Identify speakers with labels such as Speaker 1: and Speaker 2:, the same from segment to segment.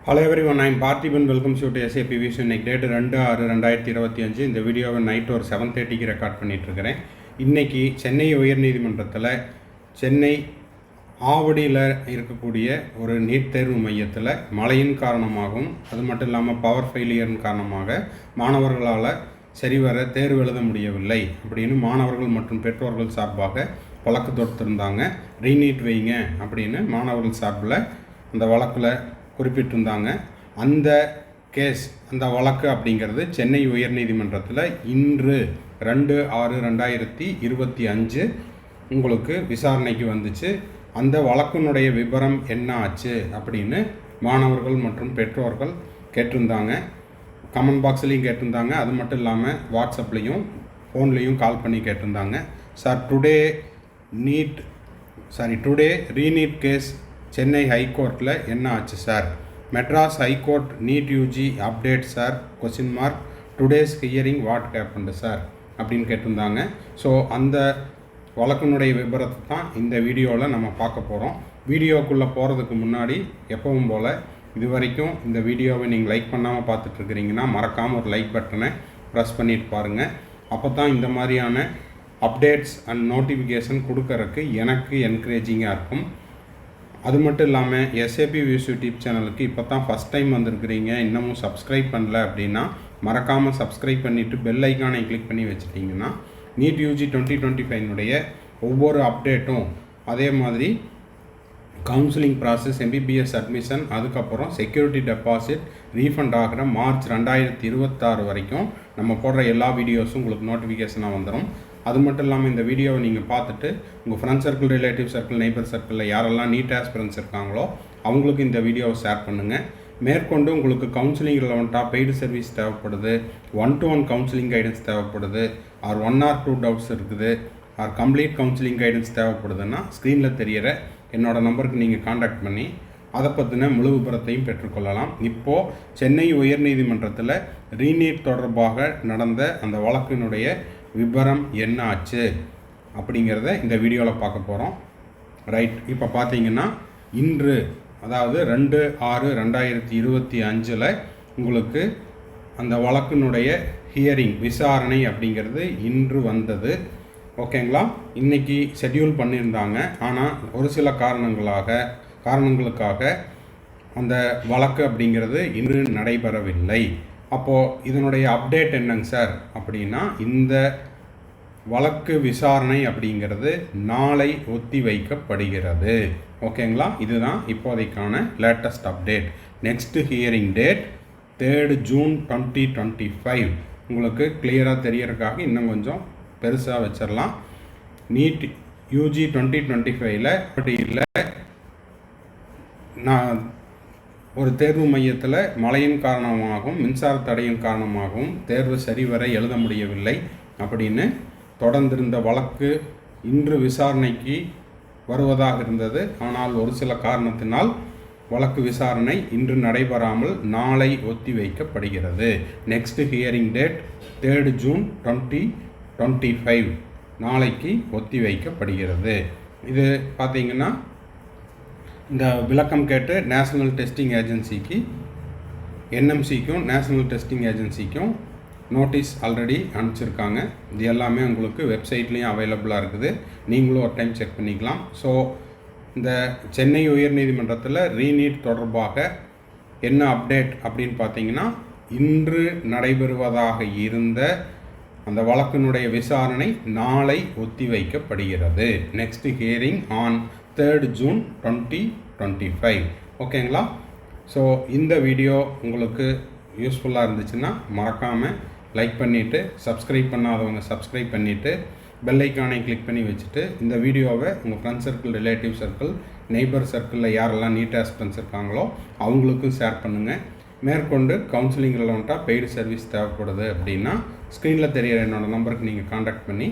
Speaker 1: Hello everyone, I am Parthiban. Welcome to SAP Vision. Date 2/6/2025. இந்த வீடியோவை night ஒரு 7:30க்கு record பண்ணிட்டு இருக்கிறேன். இன்னைக்கு சென்னை உயர்நீதிமன்றத்தில் சென்னை ஆவடியில் இருக்கக்கூடிய ஒரு நீட் தேர்வு மையத்தில் மழையின் காரணமாகவும் அது மட்டும் இல்லாமல் பவர் ஃபெயிலியரின் காரணமாக மாணவர்களால் சரிவர தேர்வு எழுத முடியவில்லை அப்படின்னு மாணவர்கள் மற்றும் பெற்றோர்கள் சார்பாக வழக்கு தொடுத்திருந்தாங்க. ரீநீட் வைங்க அப்படின்னு மாணவர்கள் சார்பில் அந்த வழக்கில் குறிப்பிட்டிருந்தாங்க. அந்த கேஸ் அந்த வழக்கு அப்படிங்கிறது சென்னை உயர்நீதிமன்றத்தில் இன்று 2/6/2025 உங்களுக்கு விசாரணைக்கு வந்துச்சு. அந்த வழக்கினுடைய விபரம் என்ன ஆச்சு அப்படின்னு மாணவர்கள் மற்றும் பெற்றோர்கள் கேட்டிருந்தாங்க. கமெண்ட் பாக்ஸ்லேயும் கேட்டிருந்தாங்க. அது மட்டும் இல்லாமல் வாட்ஸ்அப்லேயும் ஃபோன்லேயும் கால் பண்ணி கேட்டிருந்தாங்க. Sir today re NEET case Chennai ஹைகோர்ட்டில் என்ன ஆச்சு sir? Madras high court NEET UG update sir ? Today's hearing what happened sir அப்படின்னு கேட்டிருந்தாங்க. ஸோ அந்த வழக்கினுடைய விபரத்தை தான் இந்த வீடியோவில் நம்ம பார்க்க போகிறோம். வீடியோக்குள்ளே போகிறதுக்கு முன்னாடி எப்பவும் போல் இது வரைக்கும் இந்த வீடியோவை நீங்கள் லைக் பண்ணாமல் பார்த்துட்ருக்கிறீங்கன்னா மறக்காமல் ஒரு லைக் பட்டனை ப்ரெஸ் பண்ணிட்டு பாருங்கள். அப்போ தான் இந்த மாதிரியான அப்டேட்ஸ் அண்ட் நோட்டிஃபிகேஷன் கொடுக்கறதுக்கு எனக்கு என்கரேஜிங்காக இருக்கும். அது மட்டும் இல்லாமல் SAP வியூஸ் யூடியூப் சேனலுக்கு இப்போ தான் ஃபஸ்ட் டைம் வந்திருக்கிறீங்க, இன்னமும் சப்ஸ்கிரைப் பண்ணல அப்படின்னா மறக்காமல் சப்ஸ்கிரைப் பண்ணிவிட்டு பெல் ஐக்கானை கிளிக் பண்ணி வச்சுட்டிங்கன்னா நீட் யூஜி 2025 ஒவ்வொரு அப்டேட்டும், அதே மாதிரி கவுன்சிலிங் ப்ராசஸ், MBBS அட்மிஷன், அதுக்கப்புறம் செக்யூரிட்டி டெபாசிட் ரீஃபண்ட் ஆகிற மார்ச் 2026 வரைக்கும் நம்ம போடுற எல்லா வீடியோஸும் உங்களுக்கு நோட்டிஃபிகேஷனாக வந்துடும். அது மட்டும் இல்லாமல் இந்த வீடியோவை நீங்கள் பார்த்துட்டு உங்கள் friend circle, relative circle, neighbour சர்க்கிளில் யாரெல்லாம் நீட் ஆஸ்பிரன்ஸ் இருக்காங்களோ அவங்களுக்கு இந்த வீடியோவை ஷேர் பண்ணுங்கள். மேற்கொண்டு உங்களுக்கு கவுன்சிலிங் ரிலவெண்ட்டாக பெய்டு சர்வீஸ் தேவைப்படுது, 1-to-1 கவுன்சிலிங் கைடன்ஸ் தேவைப்படுது, ஆர் 1 or 2 டவுட்ஸ் இருக்குது, ஆர் கம்ப்ளீட் கவுன்சிலிங் கைடன்ஸ் தேவைப்படுதுன்னா ஸ்க்ரீனில் தெரிகிற என்னோடய நம்பருக்கு நீங்கள் காண்டாக்ட் பண்ணி அதை பற்றின முழு விபரத்தையும் பெற்றுக்கொள்ளலாம். இப்போது சென்னை உயர்நீதிமன்றத்தில் ரீநீட் தொடர்பாக நடந்த அந்த வழக்கினுடைய விபரம் என்ன ஆச்சு அப்படிங்கிறத இந்த வீடியோவில் பார்க்க போகிறோம். ரைட், இப்போ பார்த்தீங்கன்னா இன்று, அதாவது 2/6/2025 உங்களுக்கு அந்த வழக்கினுடைய ஹியரிங் விசாரணை அப்படிங்கிறது இன்று வந்தது. ஓகேங்களா? இன்றைக்கி ஷெட்யூல் பண்ணியிருந்தாங்க. ஆனால் ஒரு சில காரணங்களுக்காக அந்த வழக்கு அப்படிங்கிறது இன்று நடைபெறவில்லை. அப்போது இதனுடைய அப்டேட் என்னங்க சார் அப்படின்னா, இந்த வழக்கு விசாரணை அப்படிங்கிறது நாளை ஒத்தி வைக்கப்படுகிறது. ஓகேங்களா? இதுதான் இப்போதைக்கான latest update. Next hearing date 3rd June 2025. உங்களுக்கு கிளியராக தெரியறதுக்காக இன்னும் கொஞ்சம் பெருசாக வச்சிடலாம். நீட் யூஜி 2025 நான் ஒரு தேர்வு மையத்தில் மழையின் காரணமாகவும் மின்சார தடையின் காரணமாகவும் தேர்வு சரிவர எழுத முடியவில்லை அப்படின்னு தொடர்ந்திருந்த வழக்கு இன்று விசாரணைக்கு வருவதாக இருந்தது. ஆனால் ஒரு சில காரணத்தினால் வழக்கு விசாரணை இன்று நடைபெறாமல் நாளை ஒத்தி வைக்கப்படுகிறது. Next hearing date 3rd June 2025 நாளைக்கு ஒத்தி வைக்கப்படுகிறது. இது பார்த்திங்கன்னா இந்த விளக்கம் கேட்டு நேஷ்னல் டெஸ்டிங் ஏஜென்சிக்கு, NMCக்கும் நேஷ்னல் டெஸ்டிங் ஏஜென்சிக்கும் நோட்டீஸ் ஆல்ரெடி அனுப்பிச்சிருக்காங்க. இது எல்லாமே உங்களுக்கு வெப்சைட்லேயும் அவைலபிளாக இருக்குது, நீங்களும் ஒரு டைம் செக் பண்ணிக்கலாம். ஸோ இந்த சென்னை உயர்நீதிமன்றத்தில் ரீநீட் தொடர்பாக என்ன அப்டேட் அப்படின்னு பார்த்தீங்கன்னா, இன்று நடைபெறுவதாக இருந்த அந்த வழக்கினுடைய விசாரணை நாளை ஒத்தி வைக்கப்படுகிறது. Next hearing on 3rd June 2025. ஓகேங்களா? ஸோ இந்த வீடியோ உங்களுக்கு யூஸ்ஃபுல்லாக இருந்துச்சுன்னா மறக்காமல் லைக் பண்ணிவிட்டு, சப்ஸ்கிரைப் பண்ணாதவங்க சப்ஸ்கிரைப் பண்ணிவிட்டு பெல் ஐக்கானை கிளிக் பண்ணி வச்சுட்டு இந்த வீடியோவை உங்கள் friend circle, relative circle, neighbour சர்க்கிளில் யாரெல்லாம் நீட் ஆஸ்பிரன்ஸ் இருக்காங்களோ அவங்களுக்கும் ஷேர் பண்ணுங்கள். மேற்கொண்டு கவுன்சிலிங் ரிலவெண்ட்டாக பெய்டு சர்வீஸ் தேவைப்படுது அப்படின்னா ஸ்க்ரீனில் தெரிகிற என்னோடய நம்பருக்கு நீங்கள் காண்டாக்ட் பண்ணி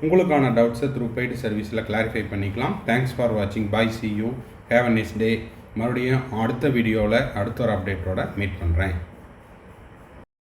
Speaker 1: உங்களுக்கான டவுட்ஸை த்ரூ பெய்டு சர்வீஸில் கிளாரிஃபை பண்ணிக்கலாம். தேங்க்ஸ் ஃபார் வாட்சிங். பாய், see you, have a nice day. மறுபடியும் அடுத்த வீடியோவில் அடுத்த ஒரு அப்டேட்டோட மீட் பண்ணுறேன்.